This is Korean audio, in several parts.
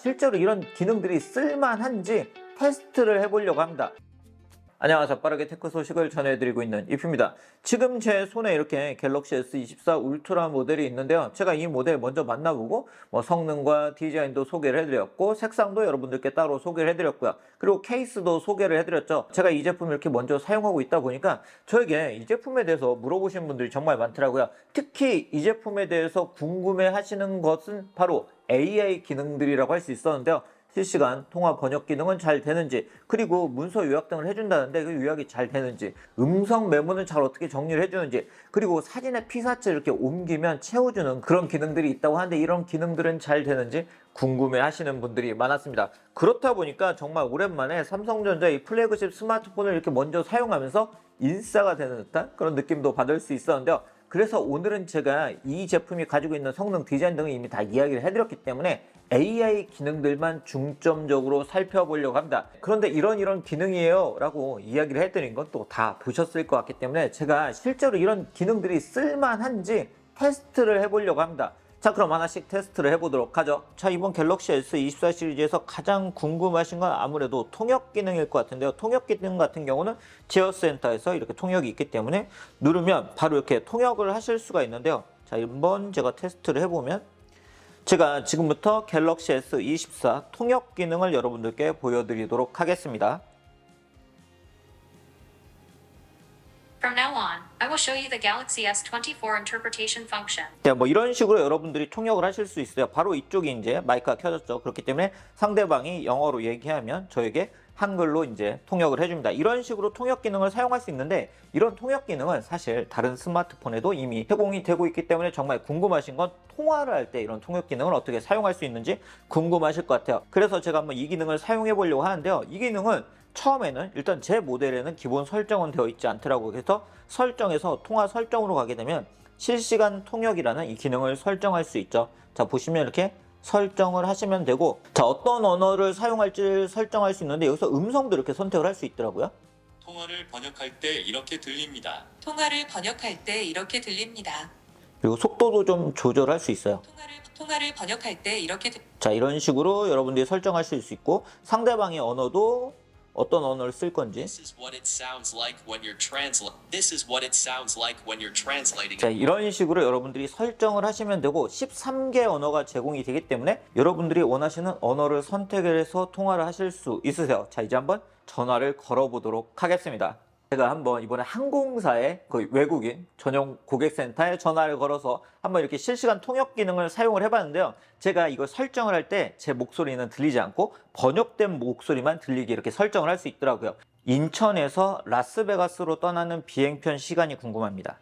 실제로 이런 기능들이 쓸만한지 테스트를 해보려고 합니다. 안녕하세요. 빠르게 테크 소식을 전해드리고 있는 이프입니다. 지금 제 손에 이렇게 갤럭시 S24 울트라 모델이 있는데요. 제가 이 모델 먼저 만나보고 성능과 디자인도 소개를 해드렸고, 색상도 여러분들께 따로 소개를 해드렸고요. 그리고 케이스도 소개를 해드렸죠. 제가 이 제품을 이렇게 먼저 사용하고 있다 보니까 저에게 이 제품에 대해서 물어보시는 분들이 정말 많더라고요. 특히 이 제품에 대해서 궁금해 하시는 것은 바로 AI 기능들이라고 할 수 있었는데요. 실시간 통화 번역 기능은 잘 되는지, 그리고 문서 요약 등을 해준다는데 그 요약이 잘 되는지, 음성 메모는 잘 어떻게 정리를 해주는지, 그리고 사진의 피사체를 이렇게 옮기면 채워주는 그런 기능들이 있다고 하는데 이런 기능들은 잘 되는지 궁금해 하시는 분들이 많았습니다. 그렇다 보니까 정말 오랜만에 삼성전자의 플래그십 스마트폰을 이렇게 먼저 사용하면서 인싸가 되는 듯한 그런 느낌도 받을 수 있었는데요. 그래서 오늘은 제가 이 제품이 가지고 있는 성능, 디자인 등을 이미 다 이야기를 해드렸기 때문에 AI 기능들만 중점적으로 살펴보려고 합니다. 그런데 이런 기능이에요 라고 이야기를 해드린 건 또 다 보셨을 것 같기 때문에 제가 실제로 이런 기능들이 쓸만한지 테스트를 해보려고 합니다. 자, 그럼 하나씩 테스트를 해보도록 하죠. 자, 이번 갤럭시 S24 시리즈에서 가장 궁금하신 건 아무래도 통역 기능일 것 같은데요. 통역 기능 같은 경우는 제어센터에서 이렇게 통역이 있기 때문에 누르면 바로 이렇게 통역을 하실 수가 있는데요. 자, 한번 제가 테스트를 해보면 제가 지금부터 갤럭시 S24 통역 기능을 여러분들께 보여드리도록 하겠습니다. From now on, I will show you the Galaxy S24 interpretation function. 네, 뭐 이런 식으로 여러분들이 통역을 하실 수 있어요. 바로 이쪽이 이제 마이크가 켜졌죠. 그렇기 때문에 상대방이 영어로 얘기하면 저에게 한글로 이제 통역을 해줍니다. 이런 식으로 통역 기능을 사용할 수 있는데 이런 통역 기능은 사실 다른 스마트폰에도 이미 제공이 되고 있기 때문에 정말 궁금하신 건 통화를 할 때 이런 통역 기능을 어떻게 사용할 수 있는지 궁금하실 것 같아요. 그래서 제가 한번 이 기능을 사용해 보려고 하는데요. 이 기능은 처음에는 일단 제 모델에는 기본 설정은 되어 있지 않더라고요. 그래서 설정에서 통화 설정으로 가게 되면 실시간 통역이라는 이 기능을 설정할 수 있죠. 자, 보시면 이렇게 설정을 하시면 되고, 자, 어떤 언어를 사용할지 설정할 수 있는데 여기서 음성도 이렇게 선택을 할 수 있더라고요. 통화를 번역할 때 이렇게 들립니다. 통화를 번역할 때 이렇게 들립니다. 그리고 속도도 좀 조절할 수 있어요. 통화를 번역할 때 이렇게 자, 이런 식으로 여러분들이 설정하실 수 있고, 상대방의 언어도 어떤 언어를 쓸 건지, This is what it sounds like when you're This is what it sounds like when you're translating. 자, 이런 식으로 여러분들이 설정을 하시면 되고 13개 언어가 제공이 되기 때문에 여러분들이 원하시는 언어를 선택을 해서 통화를 하실 수 있으세요. 자, 이제 한번 전화를 걸어보도록 하겠습니다. 제가 한번 이번에 항공사의 거의 외국인 전용 고객센터에 전화를 걸어서 한번 이렇게 실시간 통역 기능을 사용을 해봤는데요. 제가 이거 설정을 할 때 제 목소리는 들리지 않고 번역된 목소리만 들리게 이렇게 설정을 할 수 있더라고요. 인천에서 라스베가스로 떠나는 비행편 시간이 궁금합니다.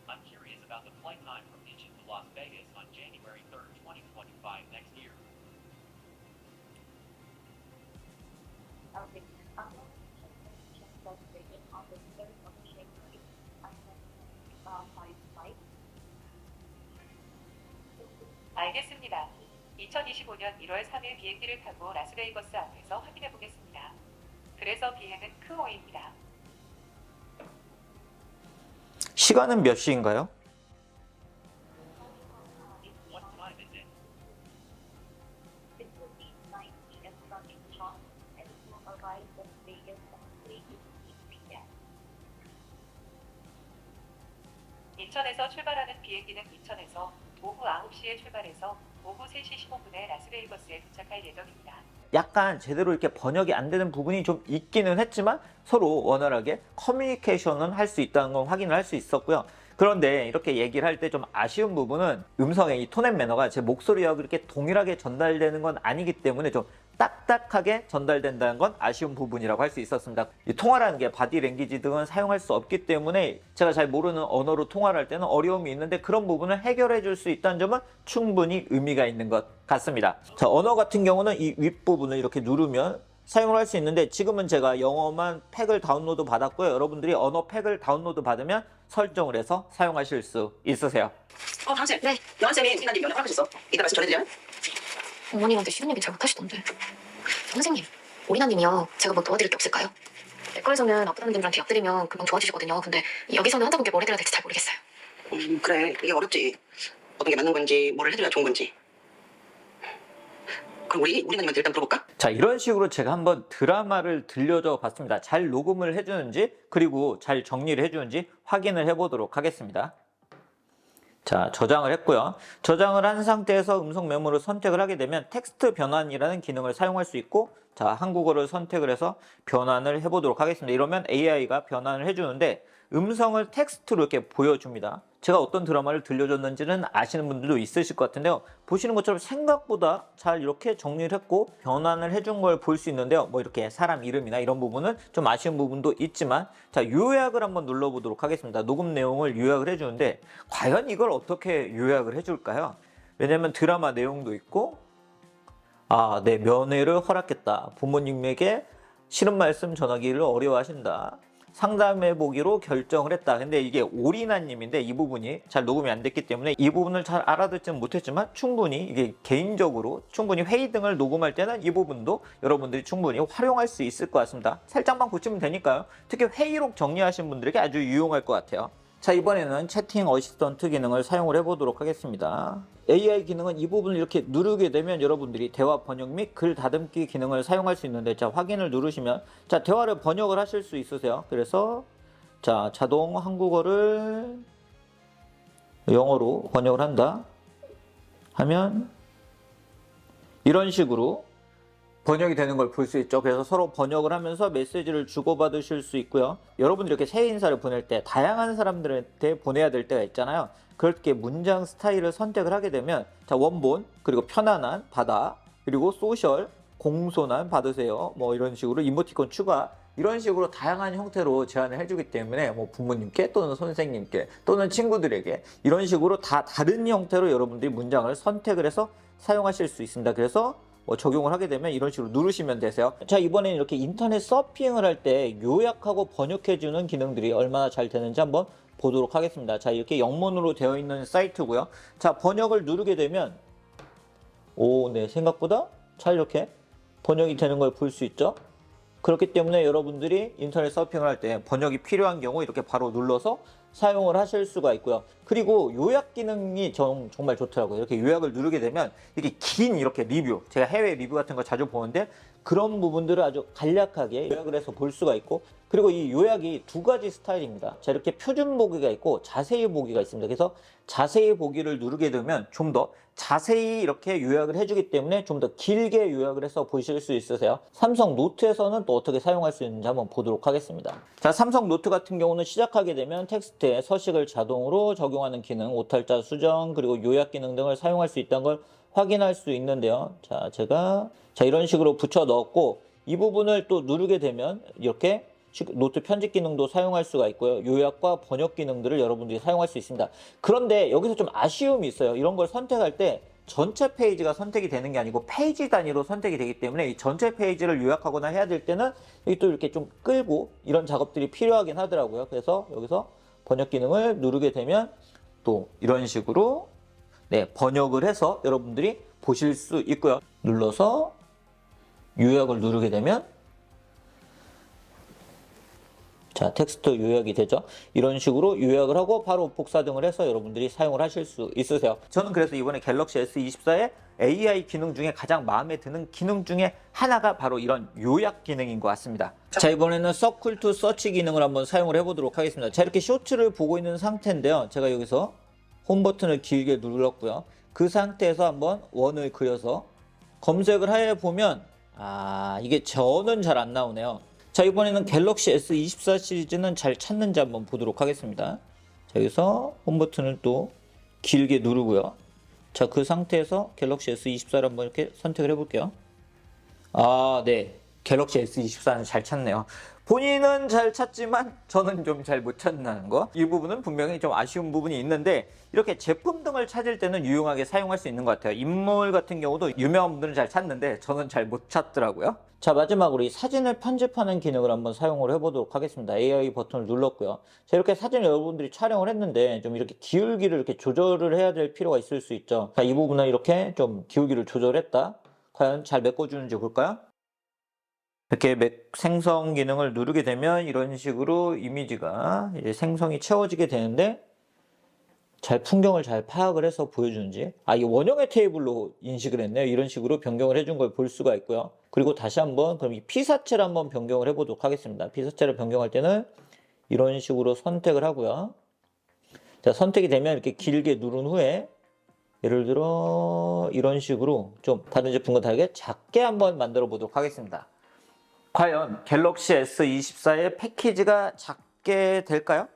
I'm curious about the flight time from Incheon to Las Vegas on January 3rd, 2025 next year. 알겠습니다. 2025년 1월 3일 비행기를 타고 라스베이거스 앞에서 확인해 보겠습니다. 그래서 비행은 크오입니다. 시간은 몇 시인가요? What time is it? 인천에서 출발하는 비행기는 인천에서 오후 9시에 출발해서 오후 3시 15분에 라스베이거스에 도착할 예정입니다. 약간 제대로 이렇게 번역이 안 되는 부분이 좀 있기는 했지만 서로 원활하게 커뮤니케이션은 할 수 있다는 건 확인을 할 수 있었고요. 그런데 이렇게 얘기를 할 때 좀 아쉬운 부분은 음성의 이 톤 앤 매너가 제 목소리와 그렇게 동일하게 전달되는 건 아니기 때문에 좀 딱딱하게 전달된다는 건 아쉬운 부분이라고 할 수 있었습니다. 이 통화라는 게 바디 랭귀지 등은 사용할 수 없기 때문에 제가 잘 모르는 언어로 통화를 할 때는 어려움이 있는데 그런 부분을 해결해 줄 수 있다는 점은 충분히 의미가 있는 것 같습니다. 자, 언어 같은 경우는 이 윗부분을 이렇게 누르면 사용을 할 수 있는데 지금은 제가 영어만 팩을 다운로드 받았고요. 여러분들이 언어 팩을 다운로드 받으면 설정을 해서 사용하실 수 있으세요. 당신. 네. 여한쌤이 피나님 연락 하셨어. 이따 말씀 전해드려요. 어머님한테 시간 얘기 잘못하시던데. 선생님, 오리나님이요. 제가 뭐 도와드릴 게 없을까요? 내과에서는 아프다는 분들한테 약 드리면 금방 좋아지시거든요. 근데 여기서는 환자분께 뭘 해드려야 될지 잘 모르겠어요. 그래. 이게 어렵지. 어떤 게 맞는 건지, 뭐를 해줘야 좋은 건지. 그럼 우리 나님한테 일단 물어볼까? 자, 이런 식으로 제가 한번 드라마를 들려줘 봤습니다. 잘 녹음을 해주는지, 그리고 잘 정리를 해주는지 확인을 해보도록 하겠습니다. 자, 저장을 했고요. 저장을 한 상태에서 음성 메모를 선택을 하게 되면 텍스트 변환이라는 기능을 사용할 수 있고, 자, 한국어를 선택을 해서 변환을 해보도록 하겠습니다. 이러면 AI가 변환을 해주는데 음성을 텍스트로 이렇게 보여줍니다. 제가 어떤 드라마를 들려줬는지는 아시는 분들도 있으실 것 같은데요. 보시는 것처럼 생각보다 잘 이렇게 정리를 했고 변환을 해준 걸 볼 수 있는데요. 뭐 이렇게 사람 이름이나 이런 부분은 좀 아쉬운 부분도 있지만, 자, 요약을 한번 눌러보도록 하겠습니다. 녹음 내용을 요약을 해주는데 과연 이걸 어떻게 요약을 해줄까요? 왜냐면 드라마 내용도 있고, 아, 네, 면회를 허락했다. 부모님에게 싫은 말씀 전하기를 어려워하신다. 상담해보기로 결정을 했다. 근데 이게 오리나님인데 이 부분이 잘 녹음이 안 됐기 때문에 이 부분을 잘 알아듣지는 못했지만 충분히 이게 개인적으로 충분히 회의 등을 녹음할 때는 이 부분도 여러분들이 충분히 활용할 수 있을 것 같습니다. 살짝만 고치면 되니까요. 특히 회의록 정리하신 분들에게 아주 유용할 것 같아요. 자, 이번에는 채팅 어시스턴트 기능을 사용을 해보도록 하겠습니다. AI 기능은 이 부분을 이렇게 누르게 되면 여러분들이 대화 번역 및 글 다듬기 기능을 사용할 수 있는데, 자, 확인을 누르시면 자, 대화를 번역을 하실 수 있으세요. 그래서 자, 자동 한국어를 영어로 번역을 한다 하면 이런 식으로 번역이 되는 걸 볼 수 있죠. 그래서 서로 번역을 하면서 메시지를 주고받으실 수 있고요. 여러분들이 이렇게 새해 인사를 보낼 때 다양한 사람들한테 보내야 될 때가 있잖아요. 그렇게 문장 스타일을 선택을 하게 되면 자, 원본, 그리고 편안한, 받아, 그리고 소셜, 공손한 받으세요. 뭐 이런 식으로 이모티콘 추가, 이런 식으로 다양한 형태로 제안을 해주기 때문에 뭐 부모님께 또는 선생님께 또는 친구들에게 이런 식으로 다 다른 형태로 여러분들이 문장을 선택을 해서 사용하실 수 있습니다. 그래서 적용을 하게 되면 이런 식으로 누르시면 되세요. 자, 이번에는 이렇게 인터넷 서핑을 할 때 요약하고 번역해주는 기능들이 얼마나 잘 되는지 한번 보도록 하겠습니다. 자, 이렇게 영문으로 되어 있는 사이트고요. 자, 번역을 누르게 되면 네, 생각보다 잘 이렇게 번역이 되는 걸 볼 수 있죠. 그렇기 때문에 여러분들이 인터넷 서핑을 할 때 번역이 필요한 경우 이렇게 바로 눌러서 사용을 하실 수가 있고요. 그리고 요약 기능이 정말 좋더라고요. 이렇게 요약을 누르게 되면 이렇게 긴 이렇게 리뷰, 제가 해외 리뷰 같은 거 자주 보는데 그런 부분들을 아주 간략하게 요약을 해서 볼 수가 있고, 그리고 이 요약이 두 가지 스타일입니다. 자, 이렇게 표준 보기가 있고 자세히 보기가 있습니다. 그래서 자세히 보기를 누르게 되면 좀 더 자세히 이렇게 요약을 해주기 때문에 좀 더 길게 요약을 해서 보실 수 있으세요. 삼성 노트에서는 또 어떻게 사용할 수 있는지 한번 보도록 하겠습니다. 자, 삼성 노트 같은 경우는 시작하게 되면 텍스트에 서식을 자동으로 적용하는 기능, 오탈자 수정, 그리고 요약 기능 등을 사용할 수 있다는 걸 확인할 수 있는데요. 자, 제가 이런 식으로 붙여 넣었고, 이 부분을 또 누르게 되면 이렇게 노트 편집 기능도 사용할 수가 있고요. 요약과 번역 기능들을 여러분들이 사용할 수 있습니다. 그런데 여기서 좀 아쉬움이 있어요. 이런 걸 선택할 때 전체 페이지가 선택이 되는 게 아니고 페이지 단위로 선택이 되기 때문에 이 전체 페이지를 요약하거나 해야 될 때는 여기 또 이렇게 좀 끌고 이런 작업들이 필요하긴 하더라고요. 그래서 여기서 번역 기능을 누르게 되면 또 이런 식으로 네, 번역을 해서 여러분들이 보실 수 있고요. 눌러서 요약을 누르게 되면 자, 텍스트 요약이 되죠. 이런 식으로 요약을 하고 바로 복사등을 해서 여러분들이 사용을 하실 수 있으세요. 저는 그래서 이번에 갤럭시 S24의 AI 기능 중에 가장 마음에 드는 기능 중에 하나가 바로 이런 요약 기능인 것 같습니다. 자, 이번에는 서클 투 서치 기능을 한번 사용을 해보도록 하겠습니다. 자, 이렇게 쇼츠를 보고 있는 상태인데요. 제가 여기서 홈 버튼을 길게 눌렀고요. 그 상태에서 한번 원을 그려서 검색을 해보면 이게 저는 잘 안 나오네요. 자, 이번에는 갤럭시 S24 시리즈는 잘 찾는지 한번 보도록 하겠습니다. 자, 여기서 홈 버튼을 또 길게 누르고요. 자, 그 상태에서 갤럭시 S24를 한번 이렇게 선택을 해볼게요. 네. 갤럭시 S24는 잘 찾네요. 본인은 잘 찾지만 저는 좀 잘 못 찾는다는 거. 이 부분은 분명히 좀 아쉬운 부분이 있는데 이렇게 제품 등을 찾을 때는 유용하게 사용할 수 있는 것 같아요. 인물 같은 경우도 유명한 분들은 잘 찾는데 저는 잘 못 찾더라고요. 자, 마지막으로 이 사진을 편집하는 기능을 한번 사용을 해보도록 하겠습니다. AI 버튼을 눌렀고요. 자, 이렇게 사진을 여러분들이 촬영을 했는데 좀 이렇게 기울기를 이렇게 조절을 해야 될 필요가 있을 수 있죠. 자, 이 부분은 이렇게 좀 기울기를 조절했다. 과연 잘 메꿔주는지 볼까요? 이렇게 생성 기능을 누르게 되면 이런 식으로 이미지가 이제 생성이 채워지게 되는데, 잘 풍경을 잘 파악을 해서 보여주는지. 이 원형의 테이블로 인식을 했네요. 이런 식으로 변경을 해준 걸 볼 수가 있고요. 그리고 다시 한번 그럼 이 피사체를 한번 변경을 해보도록 하겠습니다. 피사체를 변경할 때는 이런 식으로 선택을 하고요. 자, 선택이 되면 이렇게 길게 누른 후에 예를 들어 이런 식으로 좀 다른 제품과 다르게 작게 한번 만들어 보도록 하겠습니다. 과연 갤럭시 S24의 패키지가 작게 될까요?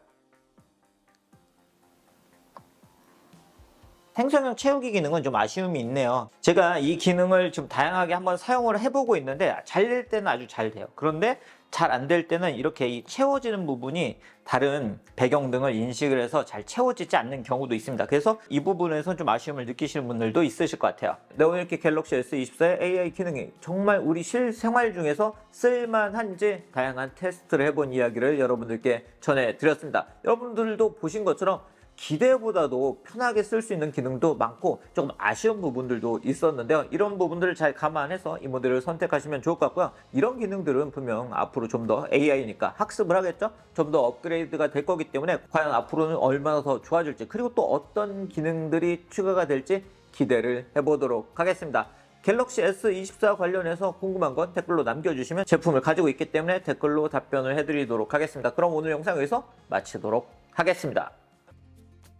생성형 채우기 기능은 좀 아쉬움이 있네요. 제가 이 기능을 좀 다양하게 한번 사용을 해보고 있는데 잘 될 때는 아주 잘 돼요. 그런데 잘 안 될 때는 이렇게 이 채워지는 부분이 다른 배경 등을 인식을 해서 잘 채워지지 않는 경우도 있습니다. 그래서 이 부분에서 좀 아쉬움을 느끼시는 분들도 있으실 것 같아요. 네, 오늘 이렇게 갤럭시 S24의 AI 기능이 정말 우리 실생활 중에서 쓸만한지 다양한 테스트를 해본 이야기를 여러분들께 전해드렸습니다. 여러분들도 보신 것처럼 기대보다도 편하게 쓸 수 있는 기능도 많고 조금 아쉬운 부분들도 있었는데요. 이런 부분들을 잘 감안해서 이 모델을 선택하시면 좋을 것 같고요. 이런 기능들은 분명 앞으로 좀 더 AI니까 학습을 하겠죠? 좀 더 업그레이드가 될 거기 때문에 과연 앞으로는 얼마나 더 좋아질지, 그리고 또 어떤 기능들이 추가가 될지 기대를 해보도록 하겠습니다. 갤럭시 S24 관련해서 궁금한 건 댓글로 남겨주시면 제품을 가지고 있기 때문에 댓글로 답변을 해드리도록 하겠습니다. 그럼 오늘 영상 여기서 마치도록 하겠습니다.